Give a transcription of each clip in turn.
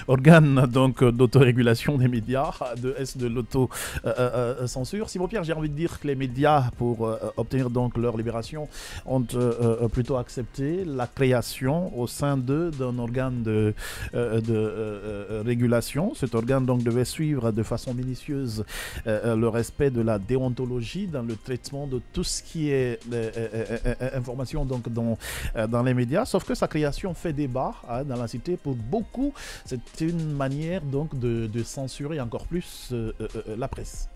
organe donc d'autorégulation des médias, est-ce de l'auto-censure. Simon Pierre, j'ai envie de dire que les médias, pour obtenir donc leur libération, ont plutôt accepté la création au sein d'eux d'un organe de régulation. Cet organe donc devait suivre de façon minutieuse le respect de la déontologie dans le traitement de tout ce qui est information donc dans les médias, sauf que sa création fait débat dans la cité. Pour beaucoup, c'est une manière donc de censurer encore plus la presse.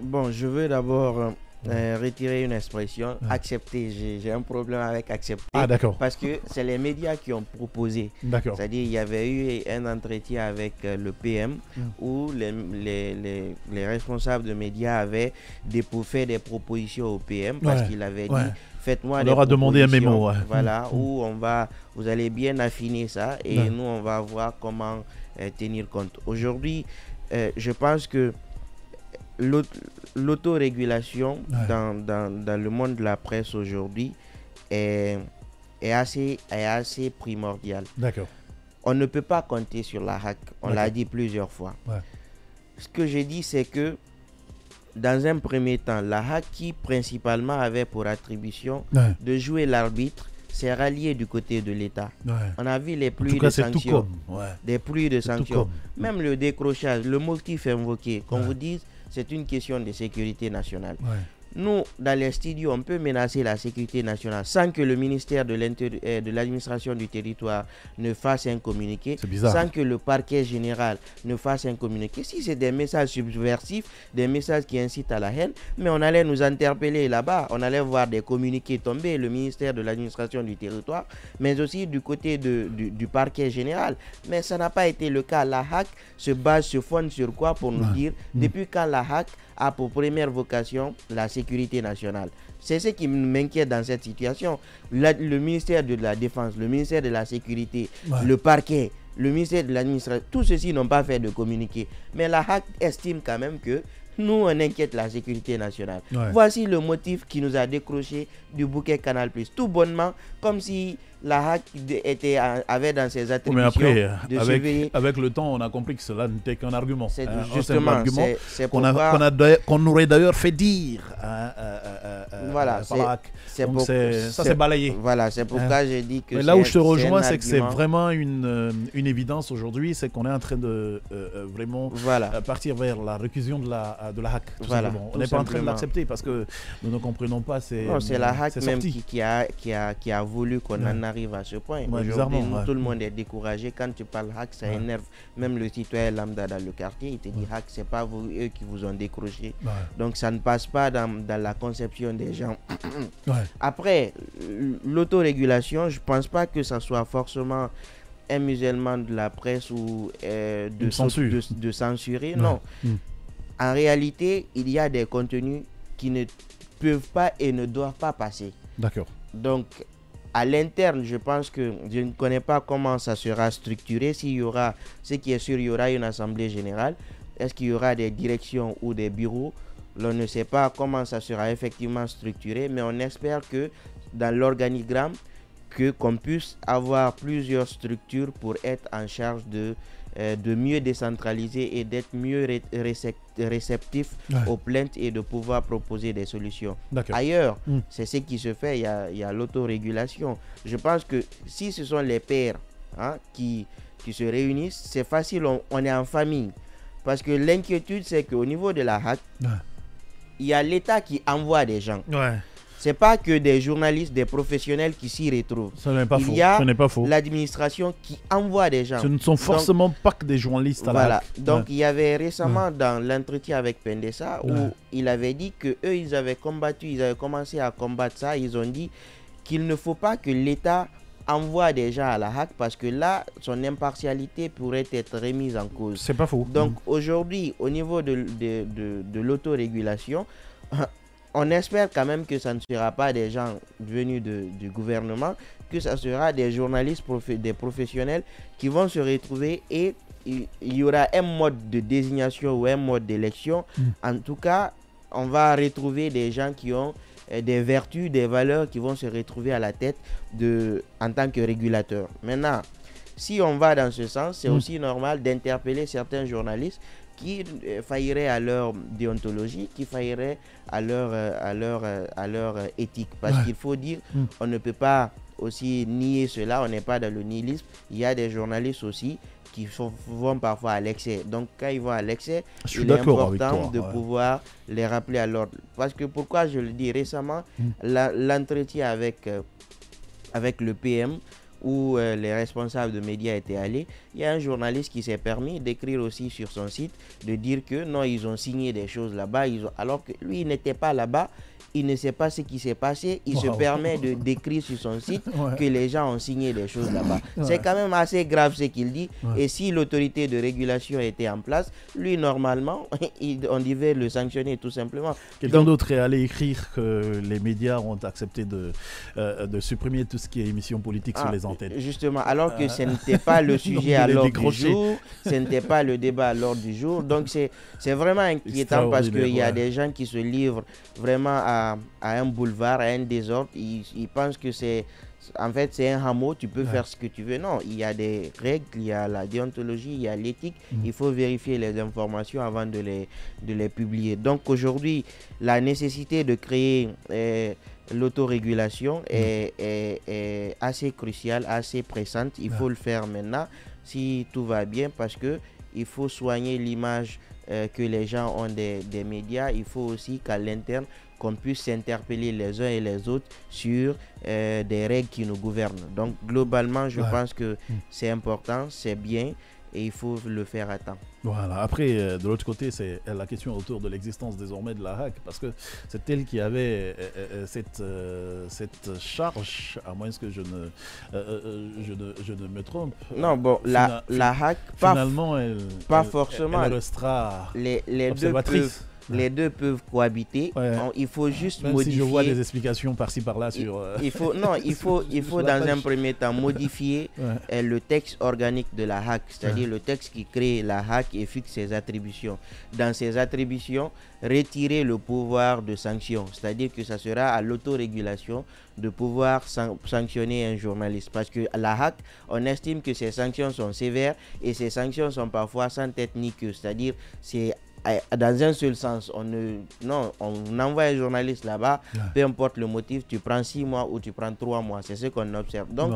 Bon, je veux d'abord retirer une expression, accepter. J'ai un problème avec accepter. Ah, d'accord. Parce que c'est les médias qui ont proposé. D'accord. C'est-à-dire, il y avait eu un entretien avec le PM où les responsables de médias avaient fait des propositions au PM parce qu'il avait dit faites-moi des propositions. On leur a demandé un mémo. Voilà, où vous allez bien affiner ça et nous, on va voir comment tenir compte. Aujourd'hui, je pense que l'autorégulation dans le monde de la presse aujourd'hui est assez primordiale. D'accord. On ne peut pas compter sur la HAC, on l'a dit plusieurs fois. Ce que j'ai dit, c'est que dans un premier temps, la HAC qui principalement avait pour attribution de jouer l'arbitre, s'est rallié du côté de l'État. On a vu les pluies de sanctions. Des pluies de sanctions. Même le décrochage, le motif invoqué, qu'on vous dise, c'est une question de sécurité nationale. Nous, dans les studios, on peut menacer la sécurité nationale sans que le ministère de l'administration du territoire ne fasse un communiqué, sans que le parquet général ne fasse un communiqué. Si c'est des messages subversifs, des messages qui incitent à la haine, mais on allait nous interpeller là-bas, on allait voir des communiqués tomber, le ministère de l'administration du territoire, mais aussi du côté du parquet général. Mais ça n'a pas été le cas. La HAC se fonde sur quoi pour nous dire, depuis quand la HAC a pour première vocation la sécurité nationale. C'est ce qui m'inquiète dans cette situation. Le ministère de la Défense, le ministère de la Sécurité, le parquet, le ministère de l'administration, tous ceux-ci n'ont pas fait de communiqué. Mais la HAC estime quand même que nous, on inquiète la sécurité nationale. Voici le motif qui nous a décroché du bouquet Canal+. Tout bonnement, comme si la HAC avait dans ses attributions de surveiller. Avec le temps, on a compris que cela n'était qu'un argument. C'est justement un argument qu'on aurait d'ailleurs fait dire voilà, ça s'est balayé. Voilà, c'est pourquoi j'ai dit que... Mais là où je te rejoins, c'est que c'est vraiment une évidence aujourd'hui, c'est qu'on est en train de vraiment partir vers la récusation de la HAC. On n'est pas en train de l'accepter parce que nous ne comprenons pas. C'est la HAC même qui a voulu qu'on en arrive à ce point. Aujourd'hui, tout le monde est découragé. Quand tu parles HAC, ça énerve même le citoyen lambda dans le quartier. Il te dit HAC, c'est pas eux qui vous ont décroché. Donc ça ne passe pas dans la conception des gens. Après, l'autorégulation, je pense pas que ça soit forcément un musellement de la presse ou de censurer. Non. En réalité, il y a des contenus qui ne peuvent pas et ne doivent pas passer. D'accord. Donc, à l'interne, je pense que je ne connais pas comment ça sera structuré. S'il y aura, ce qui est sûr, il y aura une assemblée générale. Est-ce qu'il y aura des directions ou des bureaux? On ne sait pas comment ça sera effectivement structuré, mais on espère que dans l'organigramme, qu'on puisse avoir plusieurs structures pour être en charge de mieux décentraliser et d'être mieux réceptif aux plaintes et de pouvoir proposer des solutions. Ailleurs, c'est ce qui se fait, il y a l'autorégulation. Je pense que si ce sont les pairs qui se réunissent, c'est facile, on est en famille. Parce que l'inquiétude, c'est qu'au niveau de la HAC, il y a l'État qui envoie des gens. C'est pas que des journalistes, des professionnels qui s'y retrouvent. Ce n'est pas faux. Il y a l'administration qui envoie des gens. Ce ne sont forcément pas que des journalistes à la HAC. Donc il y avait récemment dans l'entretien avec Pendessa où il avait dit que eux ils avaient commencé à combattre ça. Ils ont dit qu'il ne faut pas que l'État envoie des gens à la HAC parce que là son impartialité pourrait être remise en cause. C'est pas faux. Donc aujourd'hui au niveau de l'autorégulation, on espère quand même que ça ne sera pas des gens venus du gouvernement, que ça sera des journalistes, des professionnels qui vont se retrouver et il y aura un mode de désignation ou un mode d'élection. En tout cas, on va retrouver des gens qui ont des vertus, des valeurs qui vont se retrouver à la tête en tant que régulateurs. Maintenant, si on va dans ce sens, c'est aussi normal d'interpeller certains journalistes qui failliraient à leur déontologie, qui failliraient à leur éthique. Parce qu'il faut dire, on ne peut pas aussi nier cela, on n'est pas dans le nihilisme. Il y a des journalistes aussi qui vont parfois à l'excès. Donc quand ils vont à l'excès, il est important de pouvoir les rappeler à l'ordre. Parce que pourquoi je le dis récemment, l'entretien avec le PM, où les responsables de médias étaient allés, il y a un journaliste qui s'est permis d'écrire aussi sur son site, de dire que non, ils ont signé des choses là-bas, alors que lui, il n'était pas là-bas, il ne sait pas ce qui s'est passé, il se permet de décrire sur son site que les gens ont signé des choses là-bas. C'est quand même assez grave ce qu'il dit, et si l'autorité de régulation était en place, lui, normalement, on devait le sanctionner tout simplement. Quelqu'un d'autre est allé écrire que les médias ont accepté de supprimer tout ce qui est émission politique sur les antennes. Justement, alors que ce n'était pas le sujet à l'ordre du jour, ce n'était pas le débat à l'ordre du jour. Donc c'est vraiment inquiétant parce qu'il y a des gens qui se livrent vraiment à un boulevard, à un désordre. Ils pensent que c'est un hameau, tu peux faire ce que tu veux. Non, il y a des règles, il y a la déontologie, il y a l'éthique. Il faut vérifier les informations avant de les publier. Donc aujourd'hui, la nécessité de créer l'autorégulation est assez cruciale, assez pressante. Il faut le faire maintenant si tout va bien, parce que il faut soigner l'image que les gens ont des médias. Il faut aussi qu'à l'interne, qu'on puisse s'interpeller les uns et les autres sur des règles qui nous gouvernent. Donc globalement, je pense que c'est important, c'est bien, et il faut le faire à temps. Voilà. Après, de l'autre côté, c'est la question autour de l'existence désormais de la HAC, parce que c'est elle qui avait cette charge, à moins que je ne me trompe. Non, bon, la HAC, finalement, pas forcément. Elle restera les observatrice. Les deux peuvent cohabiter. Il faut juste modifier. Si je vois des explications par-ci par-là sur. Il faut dans un premier temps modifier le texte organique de la HAC, c'est-à-dire le texte qui crée la HAC et fixe ses attributions. Dans ses attributions, retirer le pouvoir de sanction, c'est-à-dire que ça sera à l'autorégulation de pouvoir sanctionner un journaliste. Parce que la HAC, on estime que ces sanctions sont sévères et ces sanctions sont parfois sans tête ni queue, c'est-à-dire c'est dans un seul sens. On envoie un journaliste là-bas, peu importe le motif, tu prends 6 mois ou tu prends 3 mois. C'est ce qu'on observe. Donc,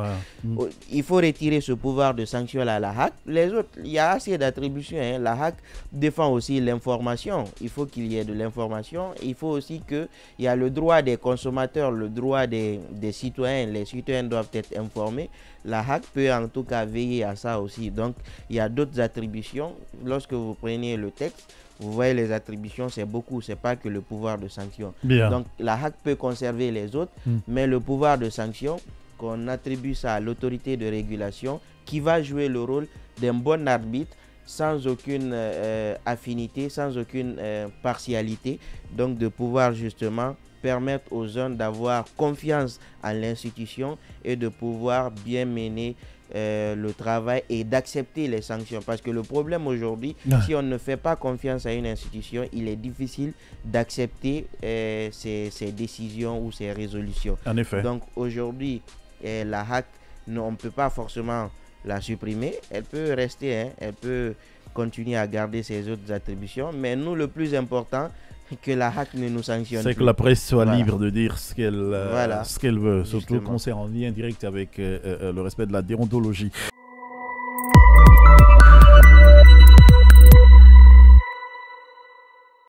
il faut retirer ce pouvoir de sanction à la HAC. Les autres, il y a assez d'attributions. La HAC défend aussi l'information. Il faut qu'il y ait de l'information. Il faut aussi qu'il y a le droit des consommateurs, le droit des citoyens. Les citoyens doivent être informés. La HAC peut en tout cas veiller à ça aussi. Donc, il y a d'autres attributions. Lorsque vous prenez le texte, vous voyez les attributions, c'est beaucoup, c'est pas que le pouvoir de sanction. Donc la HAC peut conserver les autres, mais le pouvoir de sanction, qu'on attribue ça à l'autorité de régulation, qui va jouer le rôle d'un bon arbitre, sans aucune affinité, sans aucune partialité, donc de pouvoir justement permettre aux jeunes d'avoir confiance en l'institution et de pouvoir bien mener le travail et d'accepter les sanctions. Parce que le problème aujourd'hui, si on ne fait pas confiance à une institution, il est difficile d'accepter ses décisions ou ses résolutions. En effet. Donc aujourd'hui, la HAC, on ne peut pas forcément la supprimer. Elle peut rester, elle peut continuer à garder ses autres attributions. Mais nous, le plus important, que la HAC ne nous sanctionne plus. C'est que la presse soit libre de dire ce qu'elle veut, surtout quand c'est en lien direct avec le respect de la déontologie.